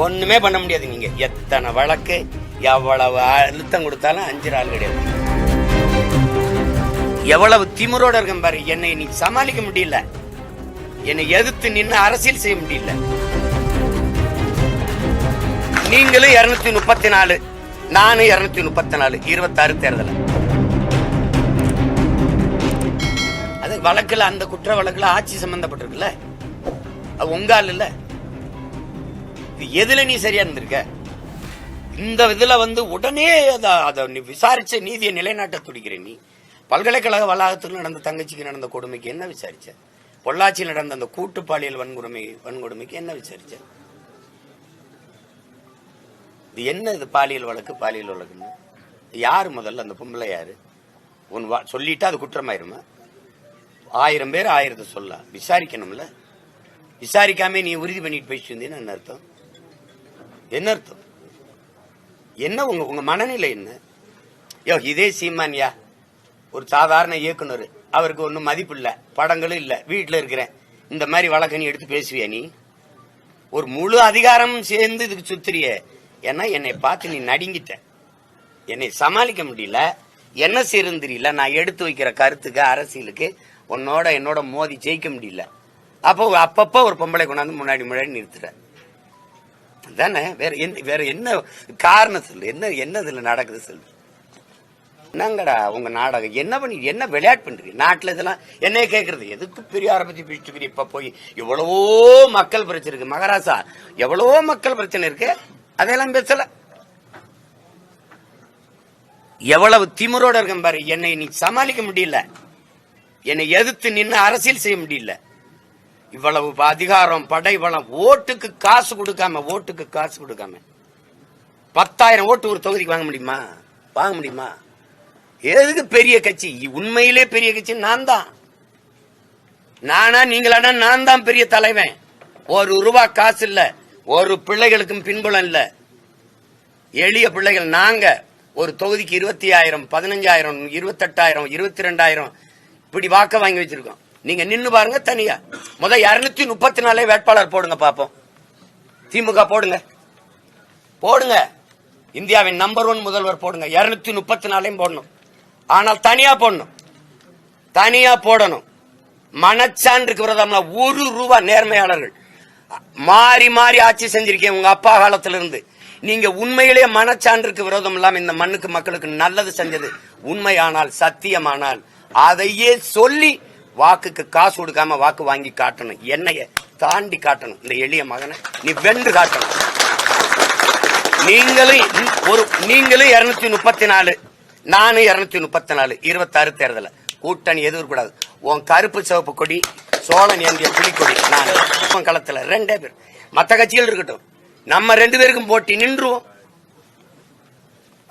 ஒண்ணுமே பண்ண முடியாது. நீங்க எத்தனை வழக்கு எவ்வளவு அழுத்தம் கொடுத்தாலும் அஞ்சு ஆள் கிடையாது. எவ்வளவு திமிரோட இருக்கும் பாரு. என்னை நீ சமாளிக்க முடியல. என்னை எதிர்த்து நின்று அரசியல் செய்ய முடியல. நீங்களும் 234, நானும் 234, 26 தேர்தல். அது வழக்குல, அந்த குற்ற வழக்குல ஆட்சி சம்பந்தப்பட்டிருக்குல்ல, அது உங்க ஆள் இல்ல. எதுல நீ சரியா இருந்திருக்க? இந்த இதுல உடனே அதை விசாரிச்ச நீதியை நிலைநாட்ட துடிக்கிற நீ. பல்கலைக்கழக வளாகத்தில் நடந்த தங்கச்சிக்கு நடந்த கொடுமைக்கு என்ன விசாரிச்ச? பொள்ளாச்சியில் நடந்த அந்த கூட்டு பாலியல் வன்கொடுமைக்கு என்ன விசாரிச்ச? இது என்ன? இது பாலியல் வழக்குன்னு யாரு? முதல்ல அந்த பொம்பளை யாரு? சொல்லிட்டா அது குற்றமாயிருமா? 1000 பேர் 1000 சொல்ல விசாரிக்கணும்ல. விசாரிக்காம நீ உறுதி பண்ணிட்டு போயிட்டு இருந்தீன்னு என்ன அர்த்தம்? என்ன அர்த்தம்? என்ன உங்க மனநிலை என்ன? இதே சீமான்யா ஒரு சாதாரண இயக்குனர், அவருக்கு ஒன்னும் மதிப்பு இல்ல, படங்களும் இல்ல, வீட்டுல இருக்கிறேன், இந்த மாதிரி வழக்க நீ எடுத்து பேசுவியா? நீ ஒரு முழு அதிகாரம் சேர்ந்து இதுக்கு சுத்துறிய. ஏன்னா என்னை பார்த்து நீ நடுங்கிட்ட. என்னை சமாளிக்க முடியல. என்ன செய்யறது தெரியல. நான் எடுத்து வைக்கிற கருத்துக்கு, அரசியலுக்கு என்னோட மோதி ஜெயிக்க முடியல. அப்பப்ப ஒரு பொம்பளை கொண்டாந்து முன்னாடி நிறுத்துற தானே. வேற என்ன காரணம் சொல்லு? என்ன இதுல நடக்குது சொல்லு? என்னங்கடா உங்க நாடகம்? என்ன பண்ணி என்ன விளையாட்டு பண்றீங்க நாட்டுல? இதெல்லாம் என்ன கேக்குறது? எதுக்கு பெரியார பத்தி பேசிட்டு இப்ப போய் எவ்வளவோ மக்கள் பிரச்சனை இருக்கு மகாராசா, எவ்வளவோ மக்கள் பிரச்சனை இருக்கு, அதெல்லாம் பேசல. எவ்வளவு திமிரோட இருக்கும் பாரு. என்னை நீ சமாளிக்க முடியல. என்னை எதிர்த்து நின்று அரசியல் செய்ய முடியல. இவ்வளவு அதிகாரம், படை பலம், ஓட்டுக்கு காசு கொடுக்காம 10,000 ஓட்டு ஒரு தொகுதிக்கு வாங்க முடியுமா? எதுக்கு பெரிய கட்சி? உண்மையிலே பெரிய கட்சி நான் தான். நானா நீங்களானா நான் தான் பெரிய தலைவன். ₹1 காசு இல்ல, ஒரு பிள்ளைகளுக்கும் பின்புலம் இல்ல. எளிய பிள்ளைகள் நாங்க. ஒரு தொகுதிக்கு 20,000, 15,000, 28,000, 22,000 இப்படி வாக்க வாங்கி வச்சிருக்கோம். நீங்க நின்னு பாருங்க தனியா. 234 வேட்பாளர் போடுங்க பாப்போம். திமுக போடுங்க. இந்தியாவின் நம்பர் 1 முதல்வர் போடுங்க. 234 போடணும். ஆனால் தனியா போடணும். மனச்சான்றுக்கு விரோதம் ₹1 நேர்மையாளர்கள் மாறி மாறி ஆட்சி செஞ்சிருக்கேன் உங்க அப்பா காலத்துல இருந்து. நீங்க உண்மையிலேயே மனச்சான்றுக்கு விரோதம் இல்லாம இந்த மண்ணுக்கு மக்களுக்கு நல்லது செஞ்சது உண்மையானால், சத்தியமானால் அதையே சொல்லி வாக்குக்கு காசு கொடுக்காம வாக்கு வாங்கி காட்டணும். என்னைய தாண்டி காட்டணும். இந்த எளிய மகனை நீ வென்று காட்டணும். நீங்களும் 234, நானும் 234, 26 தேர்தல. கூட்டணி எதுவும் கூடாது. உன் கருப்பு சிவப்பு கொடி, சோழன் ஏந்திய புலிக்கொடி, நான் களத்துல 2 பேர். மத்த கட்சிகள் இருக்கட்டும், நம்ம 2 பேருக்கும் போட்டி நின்றுவோம்.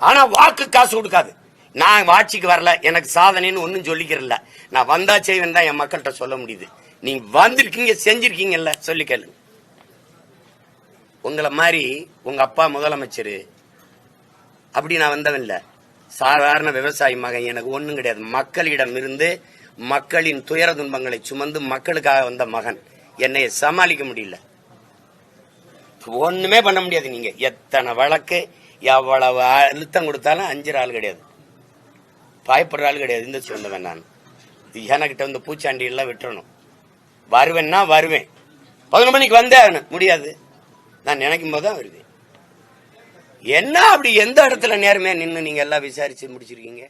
ஆனா வாக்கு காசு கொடுக்காது. நான் ஆட்சிக்கு வரல, எனக்கு சாதனைன்னு ஒன்னும் சொல்லிக்கிறல. நான் வந்தா செய்வேன் தான் என் மக்கள்கிட்ட சொல்ல முடியுது. நீங்க வந்திருக்கீங்க, செஞ்சிருக்கீங்கல்ல, சொல்லி கேளு. உங்களை மாதிரி உங்க அப்பா முதலமைச்சர் அப்படி நான் வந்தவன் இல்ல. சாதாரண விவசாயி மகன். எனக்கு ஒண்ணும் கிடையாது. மக்களிடம் இருந்து மக்களின் துயர துன்பங்களை சுமந்து மக்களுக்காக வந்த மகன். என்னை சமாளிக்க முடியல. ஒண்ணுமே பண்ண முடியாது. நீங்க எத்தனை வழக்கு எவ்வளவு அழுத்தம் கொடுத்தாலும் அஞ்சு ஆள் கிடையாது. பயப்படுற ஆள் கிடையாது. இந்த சொந்தவன் நான். எனக்கிட்ட பூச்சாண்டி எல்லாம் விட்டுறணும். வருவேன்னா வருவேன். 11 மணிக்கு வந்தே முடியாது. நான் நினைக்கும் போதுதான் வருவேன். என்ன அப்படி எந்த இடத்துல நேர்மையா நின்று நீங்க எல்லாம் விசாரிச்சு முடிச்சிருக்கீங்க?